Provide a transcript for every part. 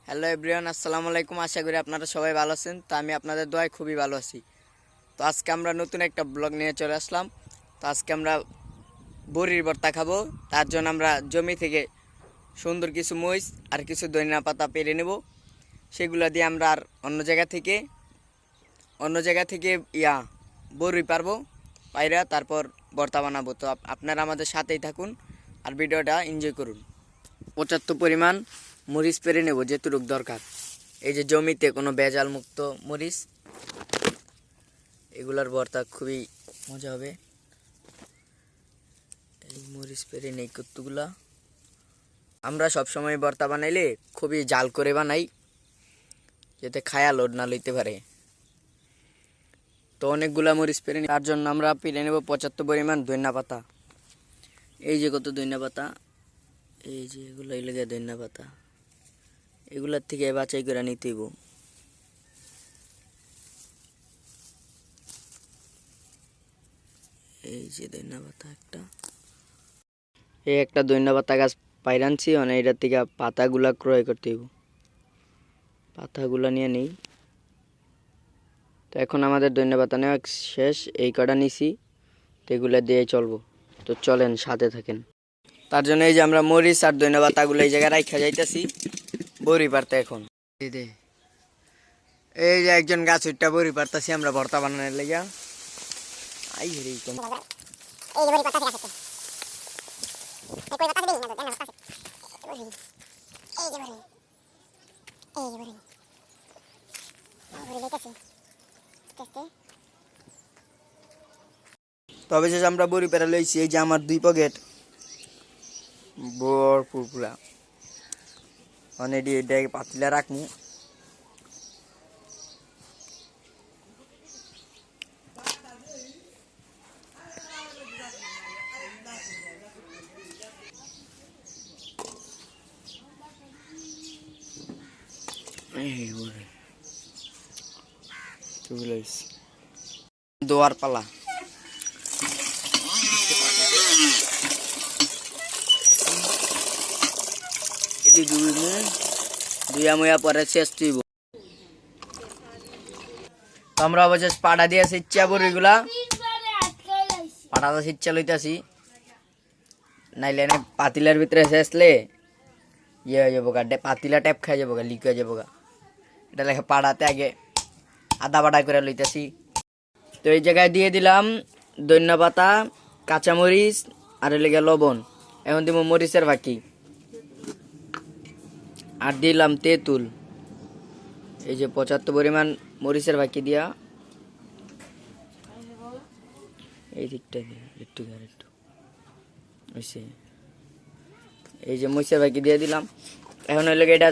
Hello everyone, আসসালামু আলাইকুম। আশা করি আপনারা সবাই ভালো আছেন। তো আমি আপনাদের দোয়ায় খুবই ভালো আছি। তো আজকে আমরা নতুন একটা ব্লগ নিয়ে চলে আসলাম। তো আজকে আমরা বড়ির ভর্তা খাবো। তার জন্য আমরা জমি থেকে সুন্দর কিছু মরিচ আর কিছু ধনিয়া পাতা পেরে নেব। সেগুলো দিয়ে আমরা আর অন্য জায়গা থেকে বড়ি পারবো পাইরা তারপর ভর্তা বানাবো। তো আপনারা আমাদের সাথেই থাকুন আর ভিডিওটা এনজয় করুন। পর্যাপ্ত পরিমাণ মরিচ পেরে নেব যেটুকু দরকার। এই যে জমিতে কোনো ভেজাল মুক্ত মরিচ, এগুলার ভর্তা খুবই মজা হবে। এই মরিচ পেরে নেই কতগুলা। আমরা সবসময় ভর্তা বানাইলে খুবই জাল করে বানাই, যাতে খায়া লোড না লইতে পারে। তো অনেকগুলা মরিচ পেরে নিই, তার জন্য আমরা পেরে নেব পর্যাপ্ত পরিমাণ ধনিয়া পাতা। এই যে কত ধনিয়া পাতা, এই যে এগুলো লেগে ধনিয়া পাতা, এগুলার থেকে বাছাই করে নিতে হইব। এই যে ধনিয়া পাতা একটা ধনিয়া পাতা গাছ পাইরানছি, মানে এটার থেকে পাতাগুলা ক্রয় করতে হইব। পাতাগুলা নিয়ে নেই। তো এখন আমাদের ধনিয়া পাতা নেওয়া শেষ, এই কটা নিছি, তো এগুলো দিয়ে চলবো। তো চলেন সাথে থাকেন। তার জন্য এই যে আমরা মরিচ আর ধনিয়া পাতাগুলো এই জায়গায় রাখা যাইতেছি বড়ি পারতে। এখন এই যে একজন গাছ উঠটা বড়ি পারতাছি আমরা ভর্তা বানানোর লেগা। আই হেরে এই যে বড়ি পারতাছি গাছ উঠতে। এই কই পাতা দেই না, দেন না পাতা। এই যে বড়ি লইতাছি টেস্টে। তবে যে আমরা বড়ি পেরা লইছি, এই যে আমার 2 পকেট ভরপুর পুরা। মানে এটা পাতিলা রাখমু। দোয়ার পালা। পরে শেষ তুইব। আমরা অবশেষ পাড়া দিয়ে শিচ্ছা বড়িগুলা পাড়াটা শিচ্ছা লইতাছি, নাইলে পাতিলার ভিতরে শেষলে ইয়ে হয়ে যাবো গা, পাতিলা ট্যাপ খাই যাবো গা, লিক হয়ে যাবো গা। এটা লেখা পাড়াতে আগে আদা বাটা করে লইতাছি। তো এই জায়গায় দিয়ে দিলাম ধনিয়া পাতা, কাঁচামরিচ আর লেগে লবণ। এখন দিব মরিচের বাকি আর দিলাম তেঁতুল। এই যে 75 পরিমাণ মরিচের বাকি দিয়া এই দিকটা একটু এই যে মরিচের বাকি দিয়ে দিলাম। এখন হইলে এটা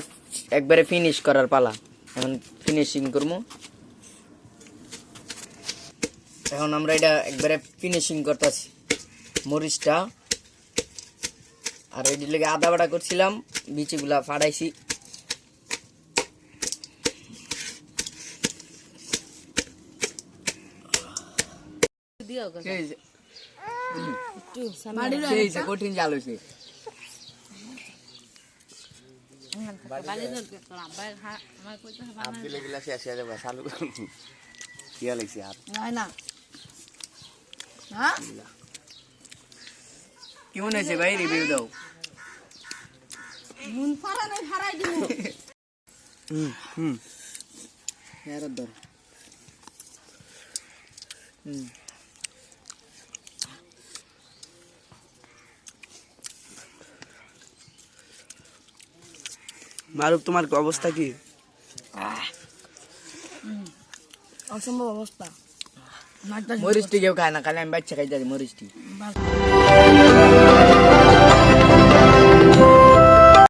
একবারে ফিনিশ করার পালা। এখন ফিনিশিং করবো। এখন আমরা এটা একবারে ফিনিশিং করতেছি মরিচটা। আর এটির লেগে আদা বাটা করছিলাম, বিচিগুলা ফাড়াইছি। কঠিন জাল হয়েছে। কেমন হয়েছে ভাই, রিভিউ দাও। মারুফ, তোমার অবস্থা কি? অসম্ভব অবস্থা। মরিচটি কেউ খায় না, খালি আমি বাচ্চা খাইতে মরিচটি।